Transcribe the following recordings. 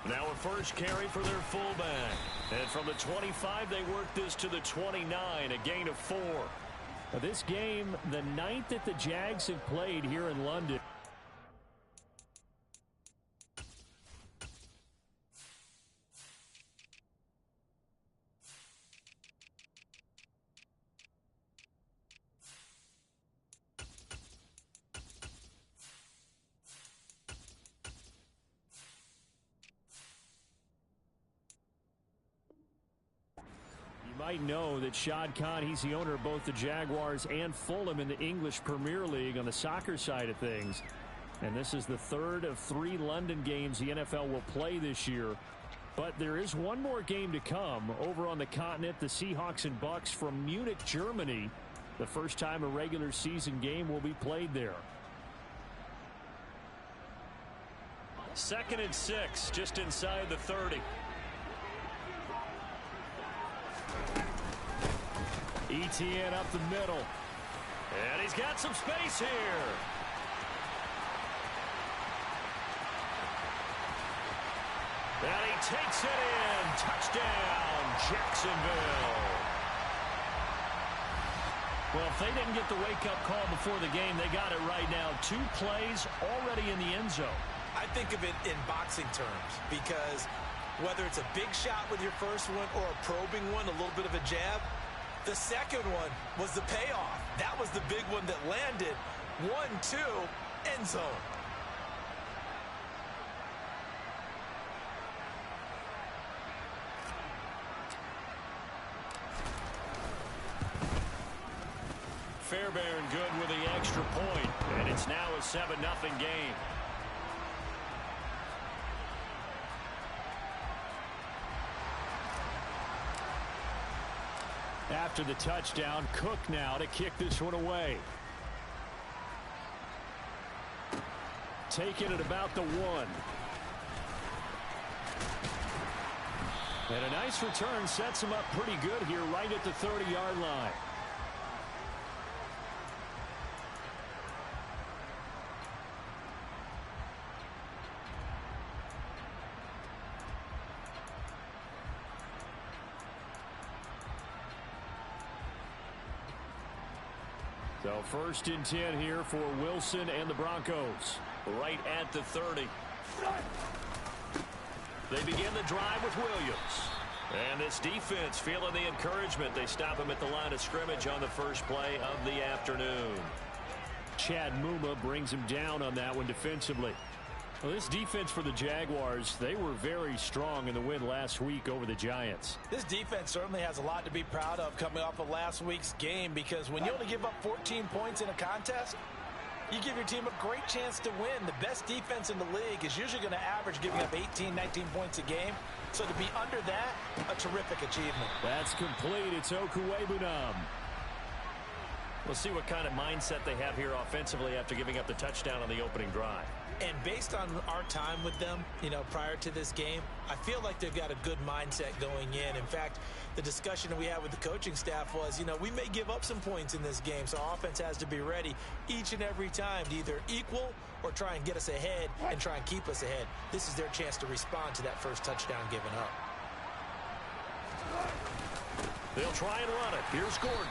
Now a first carry for their fullback. And from the 25, they work this to the 29, a gain of 4. This game, the 9th that the Jags have played here in London. Might know that Shad Khan, he's the owner of both the Jaguars and Fulham in the English Premier League on the soccer side of things. And this is the third of 3 London games the NFL will play this year. But there is one more game to come over on the continent. The Seahawks and Bucks from Munich, Germany. The first time a regular season game will be played there. 2nd and 6, just inside the 30. ETN up the middle. And he's got some space here. And he takes it in. Touchdown, Jacksonville. Well, if they didn't get the wake-up call before the game, they got it right now. 2 plays already in the end zone. I think of it in boxing terms because whether it's a big shot with your first one or a probing one, a little bit of a jab, the second one was the payoff. That was the big one that landed. 1-2, end zone. Fairbairn good with the extra point, and it's now a 7-0 game. After the touchdown, Cook now to kick this one away. Taken at about the 1. And a nice return sets him up pretty good here right at the 30-yard line. So 1st and 10 here for Wilson and the Broncos. Right at the 30. They begin the drive with Williams. And this defense feeling the encouragement. They stop him at the line of scrimmage on the first play of the afternoon. Chad Muma brings him down on that one defensively. Well, this defense for the Jaguars, they were very strong in the win last week over the Giants. This defense certainly has a lot to be proud of coming off of last week's game because when you only give up 14 points in a contest, you give your team a great chance to win. The best defense in the league is usually going to average giving up 18, 19 points a game. So to be under that, a terrific achievement. That's complete. It's Okuwebunam. We'll see what kind of mindset they have here offensively after giving up the touchdown on the opening drive. And based on our time with them, prior to this game, I feel like they've got a good mindset going in. In fact, the discussion we had with the coaching staff was, we may give up some points in this game, so our offense has to be ready each and every time to either equal or try and get us ahead and try and keep us ahead. This is their chance to respond to that first touchdown given up. They'll try and run it. Here's Gordon.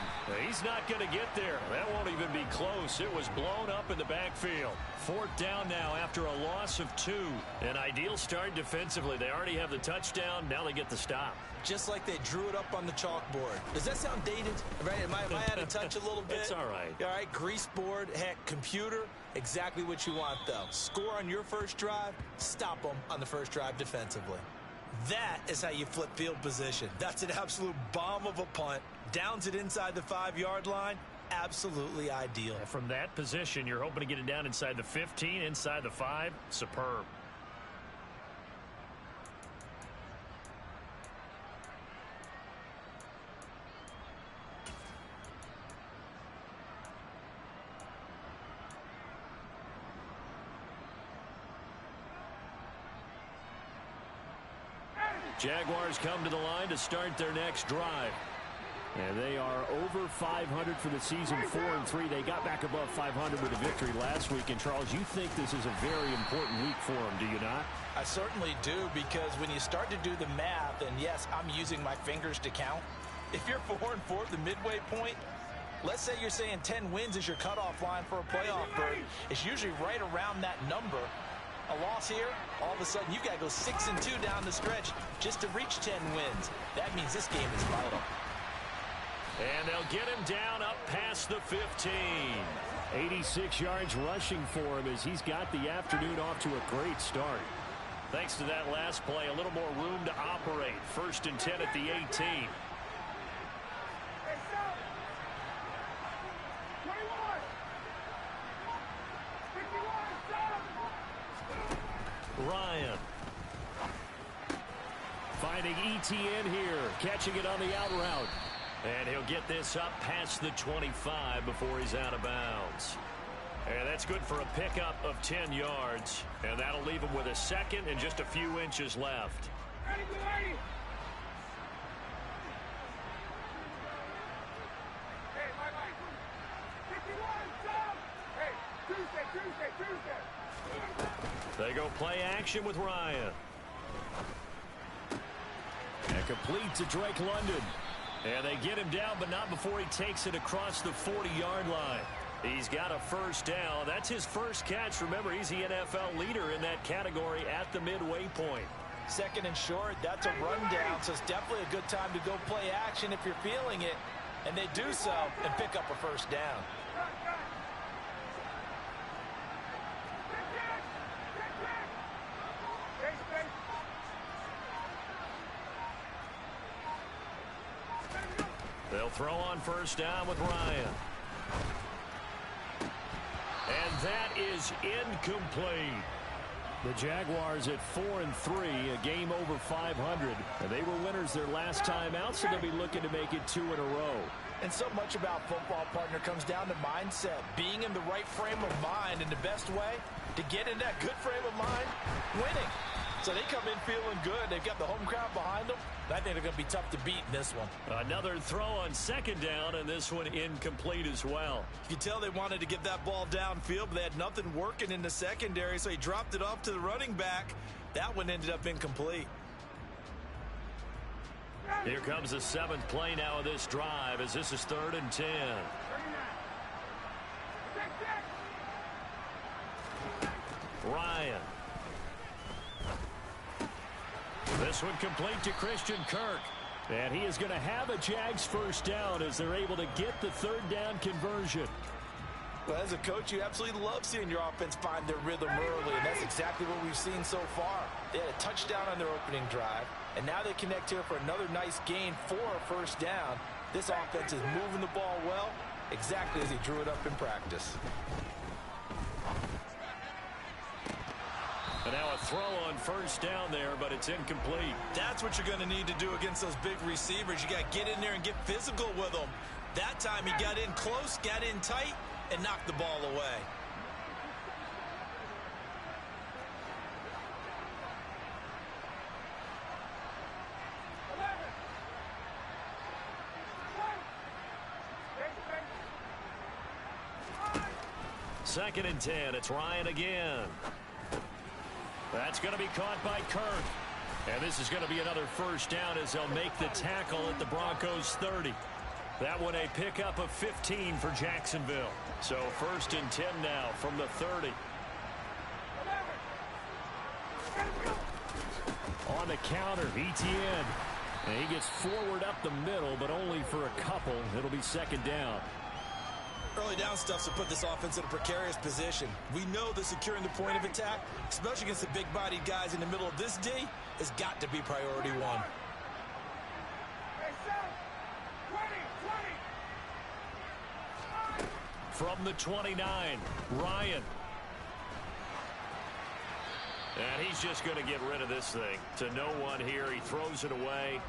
He's not going to get there. That won't even be close. It was blown up in the backfield. 4th down now after a loss of 2. An ideal start defensively. They already have the touchdown. Now they get the stop. Just like they drew it up on the chalkboard. Does that sound dated? Right? Am I out of touch a little bit? It's all right. All right, grease board, heck, computer, exactly what you want, though. Score on your first drive, stop them on the first drive defensively. That is how you flip field position. That's an absolute bomb of a punt. Downs it inside the 5-yard line. Absolutely ideal. From that position, you're hoping to get it down inside the 15, inside the 5. Superb. Jaguars come to the line to start their next drive. And they are over 500 for the season, 4-3. They got back above 500 with a victory last week. And, Charles, you think this is a very important week for them, do you not? I certainly do, because when you start to do the math, and yes, I'm using my fingers to count. If you're 4-4 at the midway point, let's say you're saying 10 wins is your cutoff line for a playoff berth. It's usually right around that number. A loss here, all of a sudden you got to go 6-2 down the stretch just to reach 10 wins. That means this game is vital. And they'll get him down up past the 15. 86 yards rushing for him as he's got the afternoon off to a great start. Thanks to that last play, a little more room to operate. 1st and 10 at the 18. Ryan. Finding ETN here, catching it on the out route. And he'll get this up past the 25 before he's out of bounds. And that's good for a pickup of 10 yards. And that'll leave him with a second and just a few inches left. They go play action with Ryan. And complete to Drake London. And they get him down, but not before he takes it across the 40-yard line. He's got a first down. That's his first catch. Remember, he's the NFL leader in that category at the midway point. 2nd and short, that's a rundown, so it's definitely a good time to go play action if you're feeling it. And they do so and pick up a first down. They'll throw on first down with Ryan. And that is incomplete. The Jaguars at 4-3, a game over 500. And they were winners their last time out, so they'll be looking to make it 2 in a row. And so much about football, partner, comes down to mindset. Being in the right frame of mind, and the best way to get in that good frame of mind, winning. So they come in feeling good. They've got the home crowd behind them. I think they're going to be tough to beat in this one. Another throw on 2nd down, and this one incomplete as well. You can tell they wanted to get that ball downfield, but they had nothing working in the secondary, so he dropped it off to the running back. That one ended up incomplete. Here comes the 7th play now of this drive, as this is 3rd and 10. Ryan. This one complete to Christian Kirk. And he is going to have a Jags first down as they're able to get the 3rd down conversion. Well, as a coach, you absolutely love seeing your offense find their rhythm early, and that's exactly what we've seen so far. They had a touchdown on their opening drive, and now they connect here for another nice gain for a first down. This offense is moving the ball well, exactly as he drew it up in practice. And now a throw on first down there, but it's incomplete. That's what you're going to need to do against those big receivers. You got to get in there and get physical with them. That time he got in close, got in tight, and knocked the ball away. Second and 10. It's Ryan again. That's going to be caught by Kirk. And this is going to be another first down as they'll make the tackle at the Broncos 30. That one a pickup of 15 for Jacksonville. So 1st and 10 now from the 30. On the counter, ETN. And he gets forward up the middle, but only for a couple. It'll be 2nd down. Early down stuff to put this offense in a precarious position. We know that securing the point of attack, especially against the big-bodied guys in the middle of this D, has got to be priority one. From the 29, Ryan. And he's just going to get rid of this thing. To no one here. He throws it away,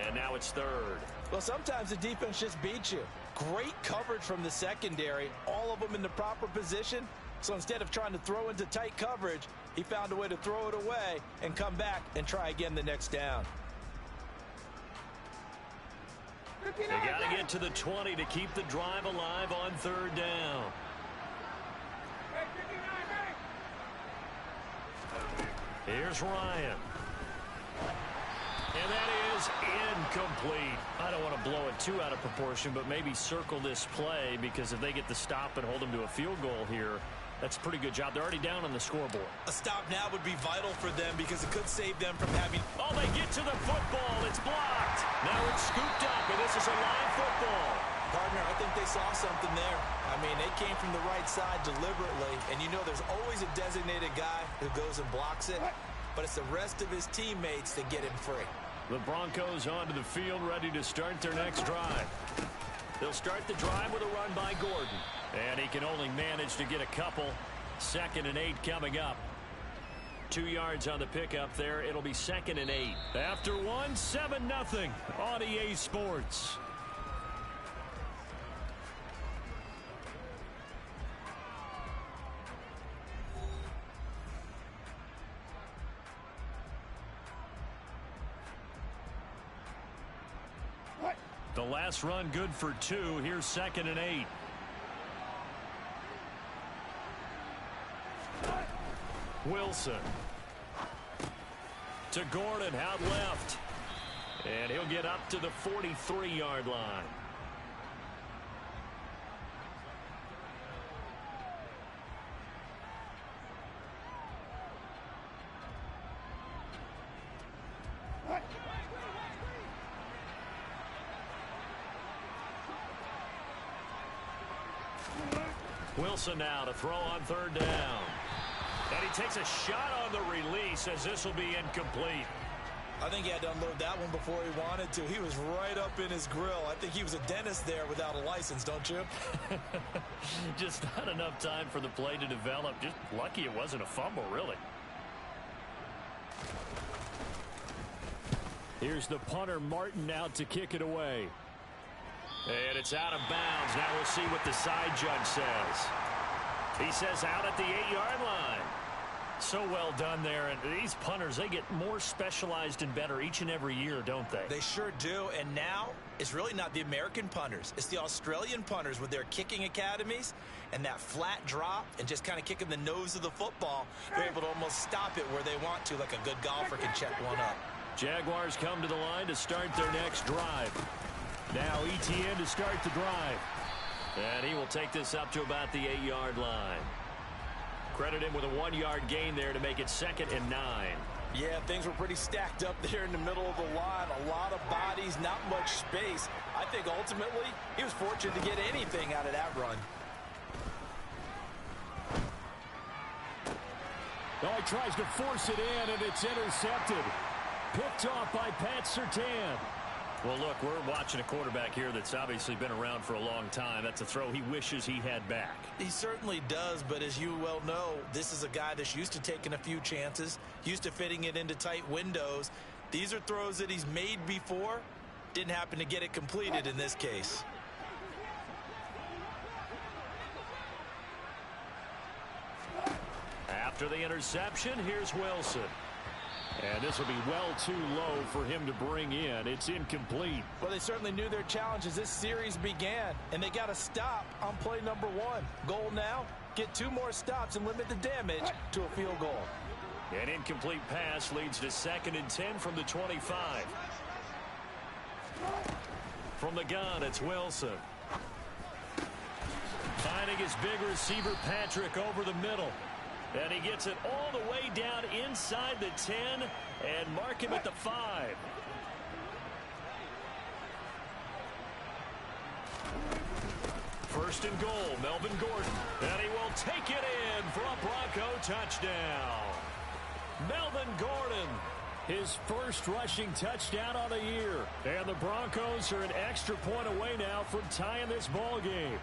and now it's 3rd. Well, sometimes the defense just beats you. Great coverage from the secondary, all of them in the proper position. So instead of trying to throw into tight coverage, he found a way to throw it away and come back and try again the next down. They got to get to the 20 to keep the drive alive on third down. Here's Ryan. And that is incomplete. I don't want to blow it too out of proportion, but maybe circle this play, because if they get the stop and hold them to a field goal here, that's a pretty good job. They're already down on the scoreboard. A stop now would be vital for them because it could save them from having... Oh, they get to the football. It's blocked. Now it's scooped up, and this is a live football. Partner, I think they saw something there. I mean, they came from the right side deliberately, and you know there's always a designated guy who goes and blocks it, but it's the rest of his teammates that get him free. The Broncos onto the field, ready to start their next drive. They'll start the drive with a run by Gordon. And he can only manage to get a couple. 2nd and 8 coming up. 2 yards on the pickup there. It'll be 2nd and 8. After 1, 7-0 on EA Sports. The last run good for 2. Here's 2nd and 8. Wilson to Gordon, out left, and he'll get up to the 43-yard line. Wilson now to throw on third down. And he takes a shot on the release as this will be incomplete. I think he had to unload that one before he wanted to. He was right up in his grill. I think he was a dentist there without a license, don't you? Just not enough time for the play to develop. Just lucky it wasn't a fumble, really. Here's the punter, Martin, out to kick it away. And it's out of bounds. Now we'll see what the side judge says. He says out at the 8-yard line. So well done there. And these punters, they get more specialized and better each and every year, don't they? They sure do. And now it's really not the American punters. It's the Australian punters with their kicking academies and that flat drop and just kind of kicking the nose of the football. They're able to almost stop it where they want to, like a good golfer can check one up. Jaguars come to the line to start their next drive. Now ETN to start the drive. And he will take this up to about the 8-yard line. Credit him with a 1-yard gain there to make it 2nd and 9. Yeah, things were pretty stacked up there in the middle of the line. A lot of bodies, not much space. I think ultimately he was fortunate to get anything out of that run. Oh, he tries to force it in, and it's intercepted. Picked off by Pat Surtain. Well, look, we're watching a quarterback here that's obviously been around for a long time. That's a throw he wishes he had back. He certainly does, but as you well know, this is a guy that's used to taking a few chances, used to fitting it into tight windows. These are throws that he's made before. Didn't happen to get it completed in this case. After the interception, here's Wilson. And this will be well too low for him to bring in. It's incomplete. Well, they certainly knew their challenge as this series began, and they got to stop on play number 1. Goal now, get 2 more stops and limit the damage to a field goal. An incomplete pass leads to 2nd and 10 from the 25. From the gun, it's Wilson. Finding his big receiver, Patrick, over the middle. And he gets it all the way down inside the 10 and mark him at the 5. First and goal, Melvin Gordon. And he will take it in for a Bronco touchdown. Melvin Gordon. His first rushing touchdown on the year. And the Broncos are an extra point away now from tying this ball game.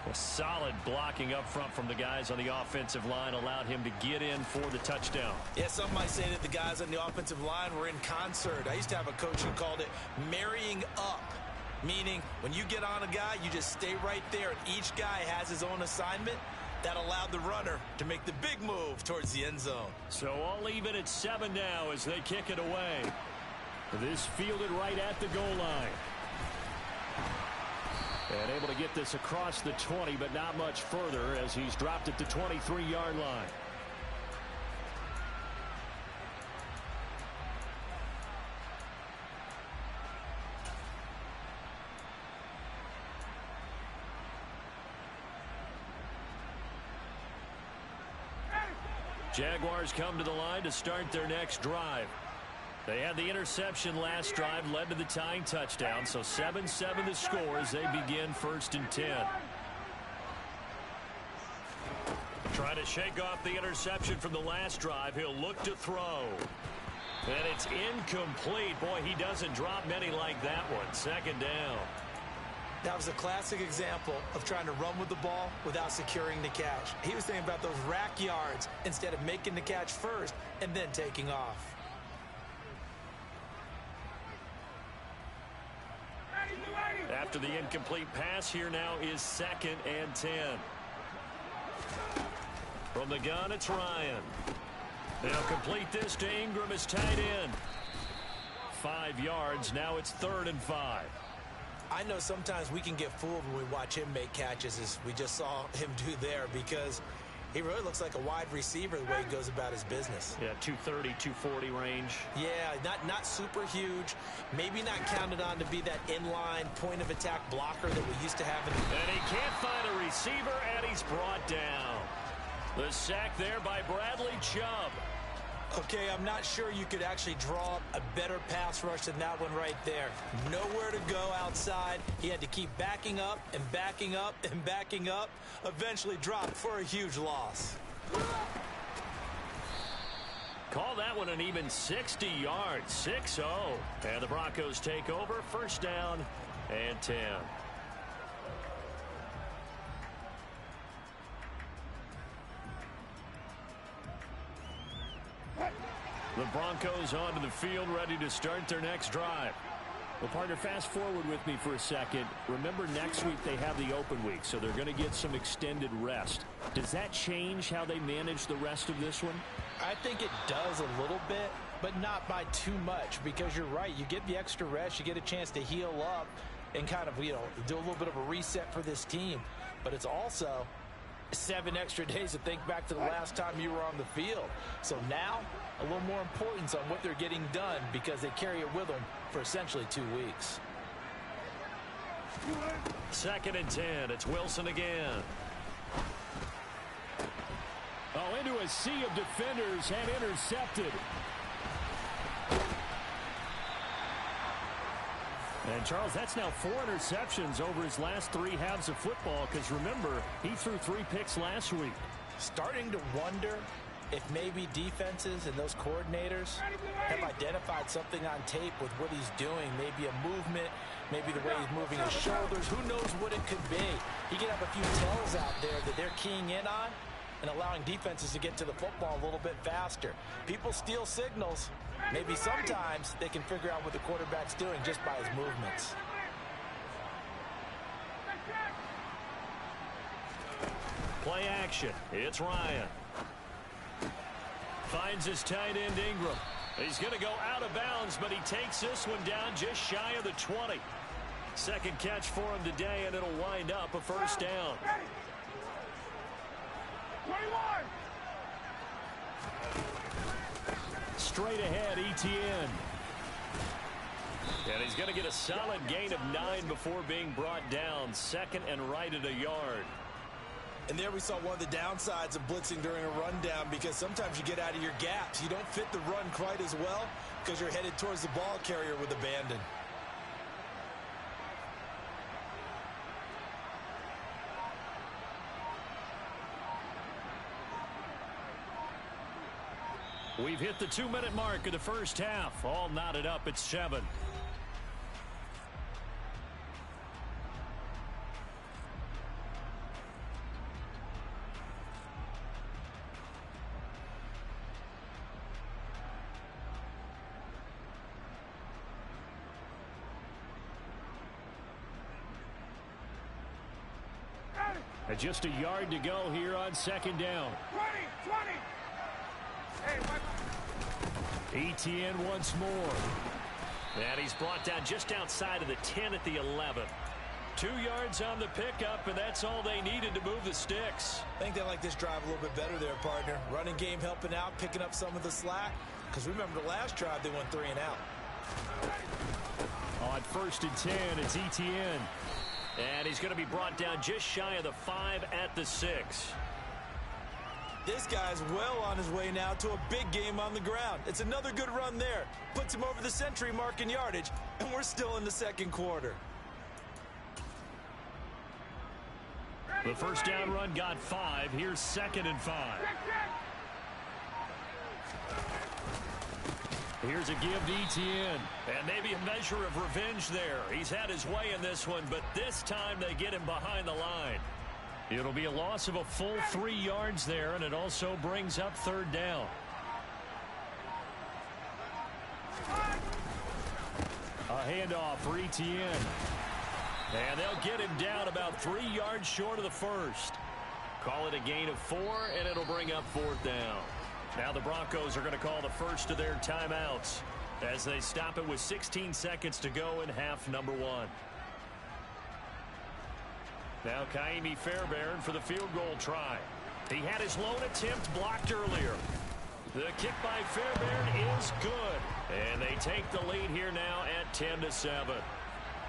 A solid blocking up front from the guys on the offensive line allowed him to get in for the touchdown. Yeah, some might say that the guys on the offensive line were in concert. I used to have a coach who called it marrying up, meaning when you get on a guy, you just stay right there, and each guy has his own assignment. That allowed the runner to make the big move towards the end zone. So all even at 7 now as they kick it away. This fielded right at the goal line. And able to get this across the 20, but not much further as he's dropped it to 23-yard line. Jaguars come to the line to start their next drive. They had the interception last drive, led to the tying touchdown, so 7-7 the score as they begin 1st and 10. Trying to shake off the interception from the last drive. He'll look to throw. And it's incomplete. Boy, he doesn't drop many like that one. 2nd down. That was a classic example of trying to run with the ball without securing the catch. He was thinking about those rack yards instead of making the catch first and then taking off. After the incomplete pass, here now is 2nd and 10. From the gun, it's Ryan. They'll complete this to Ingram as tight end. 5 yards. Now it's 3rd and 5. I know sometimes we can get fooled when we watch him make catches, as we just saw him do there, because he really looks like a wide receiver the way he goes about his business. Yeah, 230, 240 range. Yeah, not super huge. Maybe not counted on to be that inline point-of-attack blocker that we used to have. And he can't find a receiver, and he's brought down. The sack there by Bradley Chubb. Okay, I'm not sure you could actually draw up a better pass rush than that one right there. Nowhere to go outside. He had to keep backing up and backing up and backing up. Eventually dropped for a huge loss. Call that one an even 60 yards. 6-0. And the Broncos take over. 1st down and 10. The Broncos onto the field, ready to start their next drive. Well, partner, fast forward with me for a second. Remember, next week they have the open week, so they're going to get some extended rest. Does that change how they manage the rest of this one? I think it does a little bit, but not by too much, because you're right. You get the extra rest, you get a chance to heal up and kind of, do a little bit of a reset for this team. But it's also 7 extra days to think back to the last time you were on the field. So now, a little more importance on what they're getting done, because they carry it with them for essentially 2 weeks. 2nd and 10. It's Wilson again. Oh, into a sea of defenders and intercepted. And, Charles, that's now 4 interceptions over his last 3 halves of football, because, remember, he threw 3 picks last week. Starting to wonder if maybe defenses and those coordinators have identified something on tape with what he's doing. Maybe a movement, maybe the way he's moving his shoulders. Who knows what it could be? He could have a few tells out there that they're keying in on and allowing defenses to get to the football a little bit faster. People steal signals. Maybe sometimes they can figure out what the quarterback's doing just by his movements. Play action. It's Ryan. Finds his tight end Ingram. He's going to go out of bounds, but he takes this one down just shy of the 20. 2nd catch for him today, and it'll wind up a 1st down. 21. Straight ahead, Etienne. And he's going to get a solid gain of 9 before being brought down. 2nd and right at a yard. And there we saw one of the downsides of blitzing during a rundown, because sometimes you get out of your gaps. You don't fit the run quite as well because you're headed towards the ball carrier with abandon. We've hit the 2-minute mark of the 1st half. All knotted up at 7. And just a yard to go here on 2nd down. 20. Hey, Etienne once more. And he's brought down just outside of the 10 at the 11. 2 yards on the pickup, and that's all they needed to move the sticks. I think they like this drive a little bit better there, partner. Running game helping out, picking up some of the slack. Because remember the last drive, they went 3 and out. On 1st and 10, it's ETN. And he's going to be brought down just shy of the 5 at the 6. This guy's well on his way now to a big game on the ground. It's another good run there. Puts him over the century mark in yardage, and we're still in the second quarter. The first down run got 5. Here's 2nd and 5. Here's a give to ETN. And maybe a measure of revenge there. He's had his way in this one, but this time they get him behind the line. It'll be a loss of a full 3 yards there, and it also brings up 3rd down. A handoff for ETN. And they'll get him down about 3 yards short of the first. Call it a gain of 4, and it'll bring up 4th down. Now the Broncos are going to call the first of their timeouts as they stop it with 16 seconds to go in half number 1. Now Kaimi Fairbairn for the field goal try. He had his lone attempt blocked earlier. The kick by Fairbairn is good. And they take the lead here now at 10-7.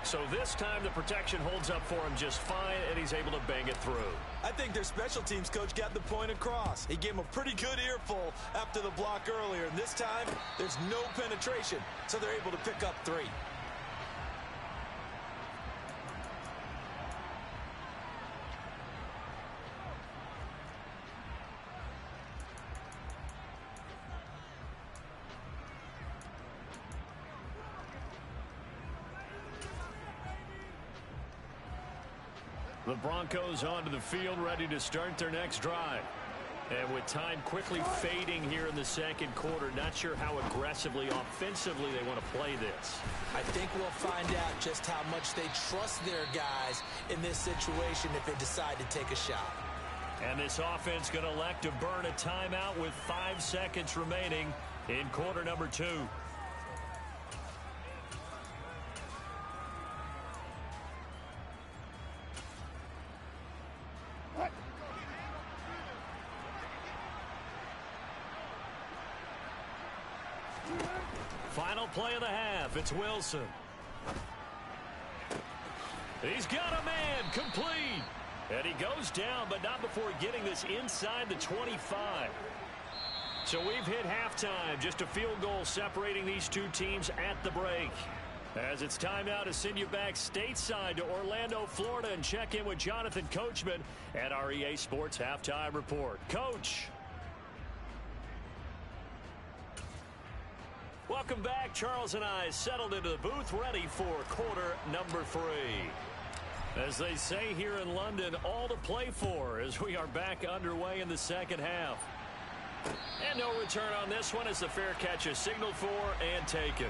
So this time the protection holds up for him just fine, and he's able to bang it through. I think their special teams coach got the point across. He gave him a pretty good earful after the block earlier. And this time, there's no penetration, so they're able to pick up 3. The Broncos onto the field, ready to start their next drive. And with time quickly fading here in the second quarter, not sure how aggressively, offensively they want to play this. I think we'll find out just how much they trust their guys in this situation if they decide to take a shot. And this offense going to elect to burn a timeout with 5 seconds remaining in quarter number 2. Final play of the half. It's Wilson. He's got a man complete. And he goes down, but not before getting this inside the 25. So we've hit halftime. Just a field goal separating these two teams at the break. As it's time now to send you back stateside to Orlando, Florida, and check in with Jonathan Coachman at our EA Sports Halftime Report. Coach. Welcome back. Charles and I settled into the booth, ready for quarter number 3. As they say here in London, all to play for as we are back underway in the second half. And no return on this one as the fair catch is signaled for and taken.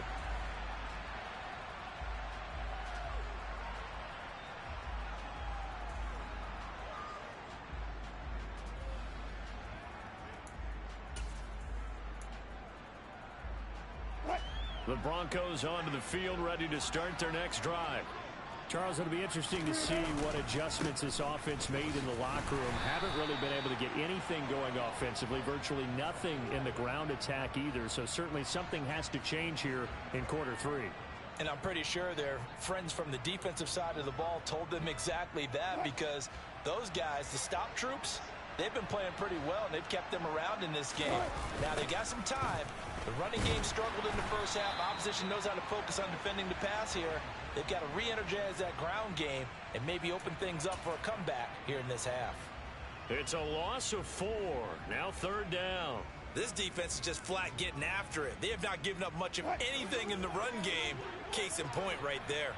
The Broncos onto the field, ready to start their next drive. Charles, it'll be interesting to see what adjustments this offense made in the locker room. Haven't really been able to get anything going offensively, virtually nothing in the ground attack either. So certainly something has to change here in quarter 3. And I'm pretty sure their friends from the defensive side of the ball told them exactly that, because those guys, the stop troops, they've been playing pretty well, and they've kept them around in this game. Now, they got some time. The running game struggled in the first half. Opposition knows how to focus on defending the pass here. They've got to re-energize that ground game and maybe open things up for a comeback here in this half. It's a loss of 4. Now 3rd down. This defense is just flat getting after it. They have not given up much of anything in the run game. Case in point right there.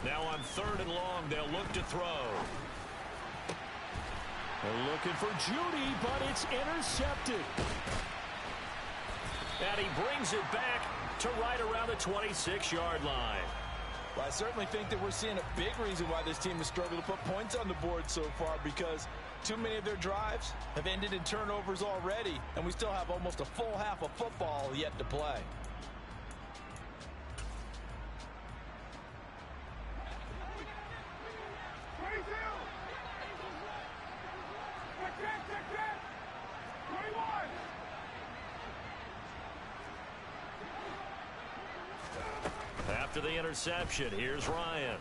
Now on 3rd and long, they'll look to throw. They're looking for Judy, but it's intercepted. And he brings it back to right around the 26-yard line. Well, I certainly think that we're seeing a big reason why this team has struggled to put points on the board so far, because too many of their drives have ended in turnovers already, and we still have almost a full half of football yet to play. After the interception, here's Ryan.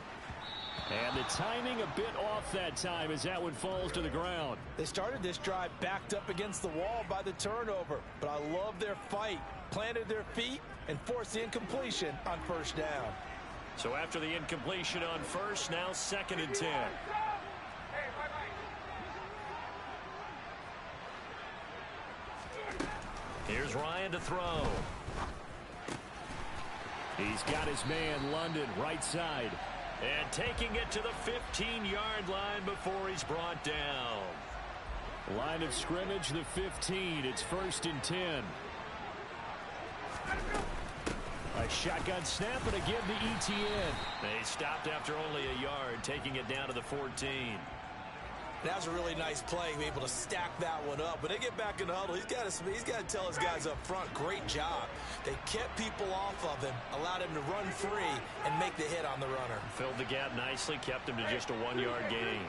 And the timing a bit off that time as that one falls to the ground. They started this drive backed up against the wall by the turnover, but I love their fight. Planted their feet and forced the incompletion on first down. So after the incompletion on first, now 2nd and 10. Here's Ryan to throw. He's got his man, London, right side. And taking it to the 15-yard line before he's brought down. Line of scrimmage, the 15. It's 1st and 10. A shotgun snap and a give to Etienne. They stopped after only a yard, taking it down to the 14. That was a really nice play, able to stack that one up. When they get back in the huddle, he's got to tell his guys up front, great job. They kept people off of him, allowed him to run free and make the hit on the runner. Filled the gap nicely, kept him to just a 1-yard gain.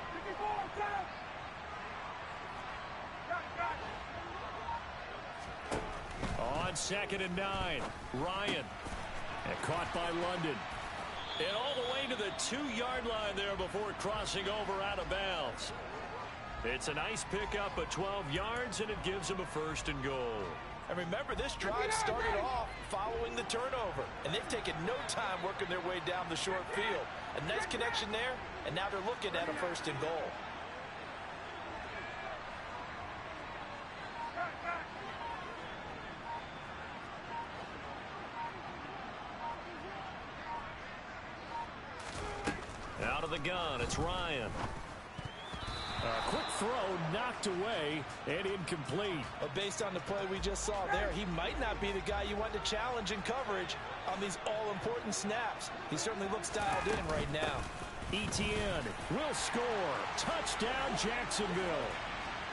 On 2nd and 9, Ryan. And caught by London. And all the way to the 2-yard line there before crossing over out of bounds. It's a nice pickup of 12 yards, and it gives him a 1st and goal. And remember, this drive started off following the turnover, and they've taken no time working their way down the short field. A nice connection there, and now they're looking at a 1st and goal. Out of the gun, it's Ryan. A quick throw knocked away and incomplete. But based on the play we just saw there, he might not be the guy you want to challenge in coverage on these all-important snaps. He certainly looks dialed in right now. Etienne will score. Touchdown, Jacksonville.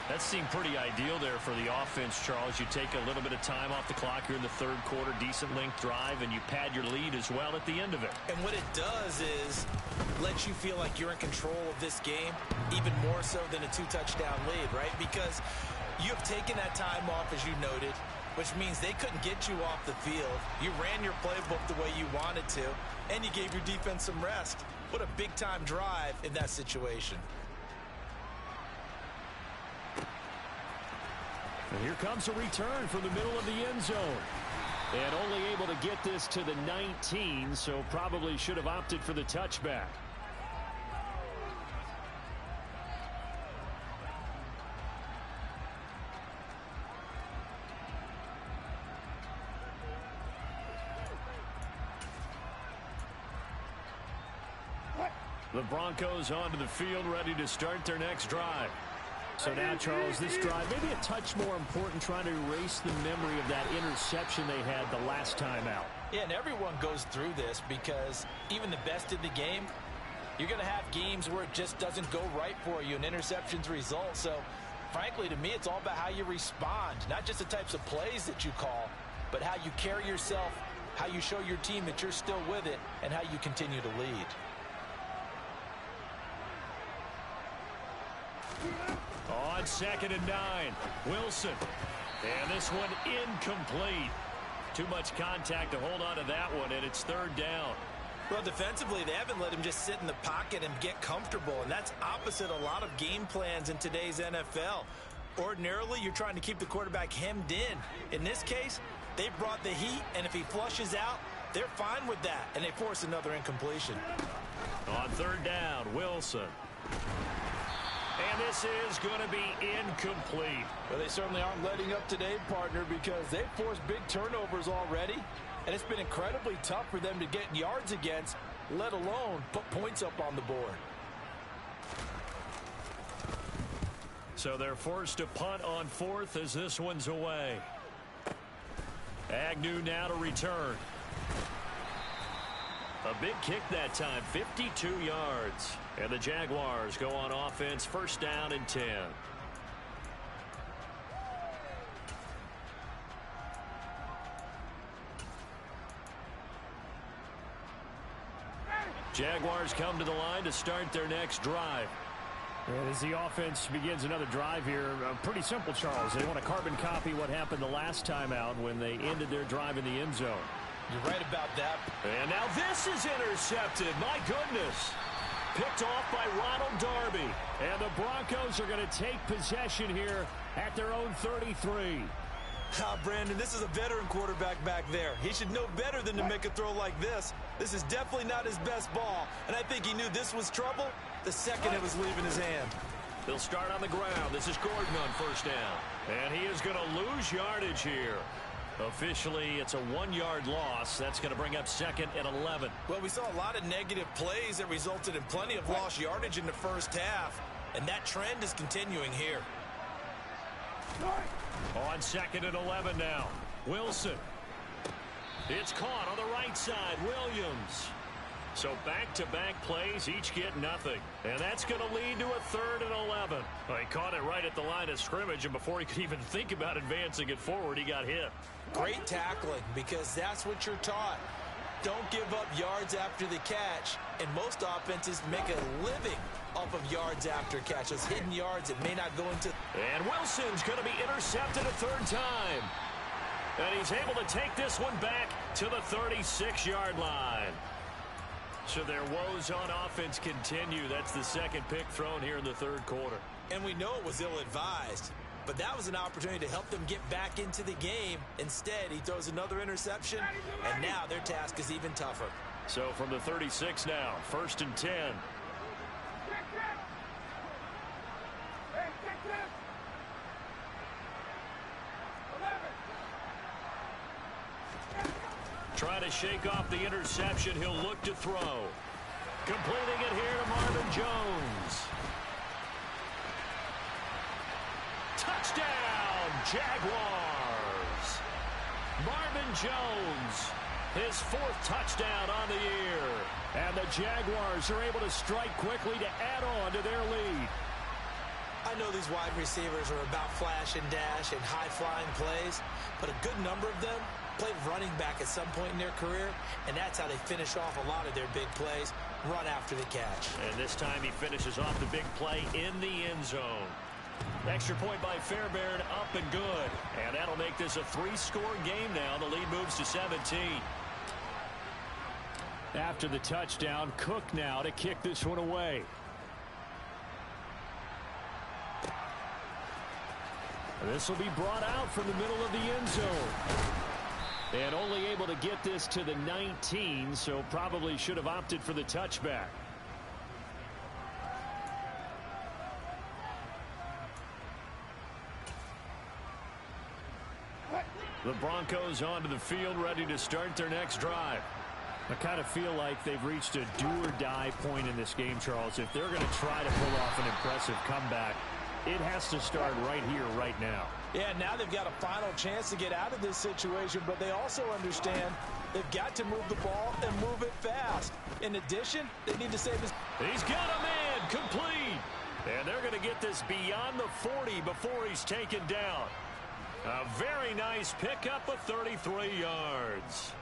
That seemed pretty ideal there for the offense, Charles. You take a little bit of time off the clock here in the 3rd quarter, decent length drive, and you pad your lead as well at the end of it. And what it does is let you feel like you're in control of this game, even more so than a 2-touchdown lead, right? Because you have taken that time off, as you noted, which means they couldn't get you off the field. You ran your playbook the way you wanted to, and you gave your defense some rest. What a big-time drive in that situation. And here comes a return from the middle of the end zone. And only able to get this to the 19, so probably should have opted for the touchback. The Broncos onto the field, ready to start their next drive. So now, Charles, this drive maybe a touch more important, trying to erase the memory of that interception they had the last time out. Yeah, and everyone goes through this because even the best in the game, you're going to have games where it just doesn't go right for you and interceptions result. So, frankly, to me, it's all about how you respond, not just the types of plays that you call, but how you carry yourself, how you show your team that you're still with it, and how you continue to lead. On 2nd and 9, Wilson. And this one incomplete. Too much contact to hold on to that one, and it's 3rd down. Well, defensively, they haven't let him just sit in the pocket and get comfortable, and that's opposite a lot of game plans in today's NFL. Ordinarily, you're trying to keep the quarterback hemmed in. In this case, they brought the heat, and if he flushes out, they're fine with that, and they force another incompletion. On 3rd down, Wilson. And this is going to be incomplete. Well, they certainly aren't letting up today, partner, because they've forced big turnovers already, and it's been incredibly tough for them to get yards against, let alone put points up on the board. So they're forced to punt on 4th as this one's away. Agnew now to return. A big kick that time, 52 yards. And the Jaguars go on offense, 1st down and 10. Jaguars come to the line to start their next drive. And as the offense begins another drive here, pretty simple, Charles. They want to carbon copy what happened the last time out when they ended their drive in the end zone. You're right about that. And now this is intercepted. My goodness. Picked off by Ronald Darby. And the Broncos are going to take possession here at their own 33. Brandon, this is a veteran quarterback back there. He should know better than to make a throw like this. This is definitely not his best ball, and I think he knew this was trouble the second it was leaving his hand. They'll start on the ground. This is Gordon on first down. And he is going to lose yardage here. Officially, it's a 1-yard loss. That's going to bring up 2nd and 11. Well, we saw a lot of negative plays that resulted in plenty of lost yardage in the first half, and that trend is continuing here. On 2nd and 11 now. Wilson. It's caught on the right side. Williams. So back-to-back plays, each get nothing. And that's going to lead to a 3rd and 11. Well, he caught it right at the line of scrimmage, and before he could even think about advancing it forward, he got hit. Great tackling, because that's what you're taught. Don't give up yards after the catch, and most offenses make a living off of yards after catch. Those hidden yards that may not go into. And Wilson's going to be intercepted a 3rd time. And he's able to take this one back to the 36-yard line. So their woes on offense continue. That's the 2nd pick thrown here in the 3rd quarter. And we know it was ill-advised, but that was an opportunity to help them get back into the game. Instead, he throws another interception, and now their task is even tougher. So from the 36 now, 1st and 10. Trying to shake off the interception. He'll look to throw. Completing it here to Marvin Jones. Touchdown, Jaguars. Marvin Jones, his 4th touchdown on the year. And the Jaguars are able to strike quickly to add on to their lead. I know these wide receivers are about flash and dash and high-flying plays, but a good number of them played running back at some point in their career, and that's how they finish off a lot of their big plays, run after the catch. And this time he finishes off the big play in the end zone. Extra point by Fairbairn, up and good. And that'll make this a 3-score game now. The lead moves to 17. After the touchdown, Cook now to kick this one away. This will be brought out from the middle of the end zone. And only able to get this to the 19, so probably should have opted for the touchback. The Broncos onto the field, ready to start their next drive. I kind of feel like they've reached a do-or-die point in this game, Charles. If they're going to try to pull off an impressive comeback, it has to start right here, right now. Yeah, now they've got a final chance to get out of this situation, but they also understand they've got to move the ball and move it fast. In addition, they need to save his. He's got a man complete. And they're going to get this beyond the 40 before he's taken down. A very nice pickup of 33 yards.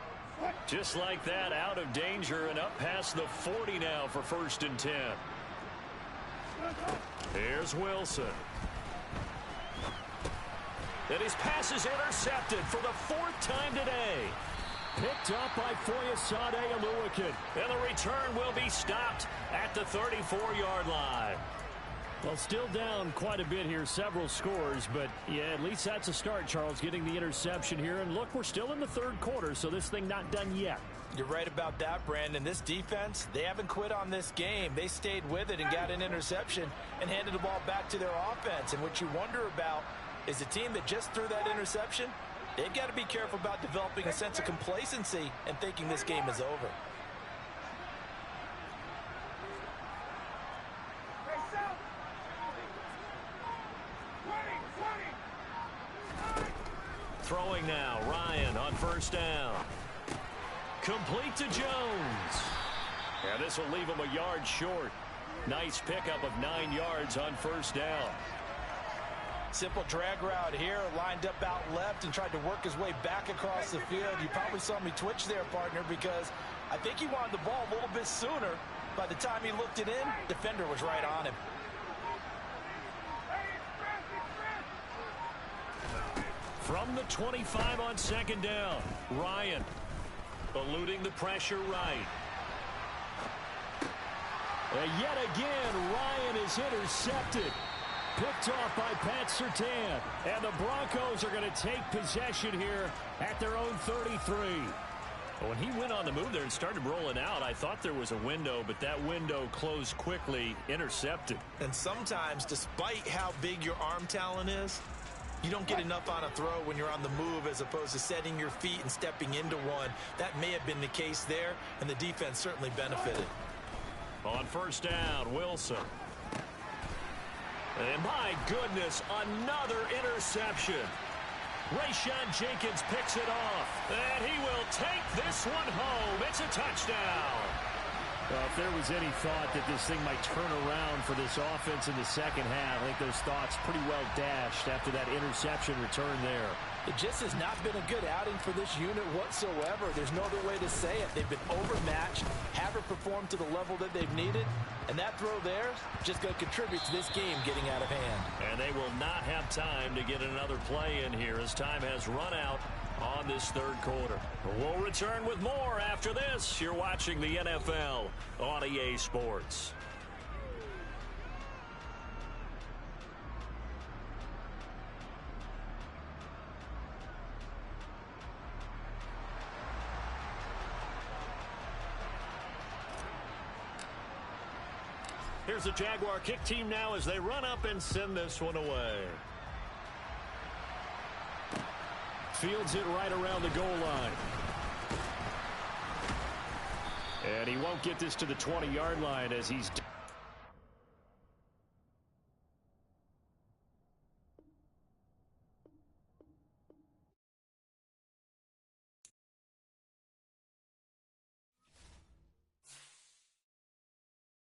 Just like that, out of danger and up past the 40 now for 1st and 10. Here's Wilson. And his pass is intercepted for the 4th time today. Picked up by Foyesade Oluwakin. And the return will be stopped at the 34-yard line. Well, still down quite a bit here, several scores, but yeah, at least that's a start, Charles, getting the interception here. And look, we're still in the 3rd quarter, so this thing not done yet. You're right about that, Brandon. This defense, they haven't quit on this game. They stayed with it and got an interception and handed the ball back to their offense. And what you wonder about is a team that just threw that interception, they've got to be careful about developing a sense of complacency and thinking this game is over. Throwing now, Ryan on 1st down. Complete to Jones. And this will leave him a yard short. Nice pickup of 9 yards on 1st down. Simple drag route here, lined up out left and tried to work his way back across the field. You probably saw me twitch there, partner, because I think he wanted the ball a little bit sooner. By the time he looked it in, defender was right on him. From the 25 on 2nd down, Ryan. eluding the pressure right. And yet again, Ryan is intercepted. Picked off by Pat Surtain. And the Broncos are going to take possession here at their own 33. When he went on the move there and started rolling out, I thought there was a window, but that window closed quickly, intercepted. And sometimes, despite how big your arm talent is, you don't get enough on a throw when you're on the move as opposed to setting your feet and stepping into one. That may have been the case there, and the defense certainly benefited. On first down, Wilson. And my goodness, another interception. Rayshon Jenkins picks it off, and he will take this one home. It's a touchdown. Well, if there was any thought that this thing might turn around for this offense in the second half, I think those thoughts pretty well dashed after that interception return there. It just has not been a good outing for this unit whatsoever. There's no other way to say it. They've been overmatched, haven't performed to the level that they've needed, and that throw there is just going to contribute to this game getting out of hand. And they will not have time to get another play in here as time has run out on this third quarter. We'll return with more after this. You're watching the NFL on EA Sports. Here's the Jaguar kick team now as they run up and send this one away. Fields it right around the goal line. And he won't get this to the 20-yard line as he's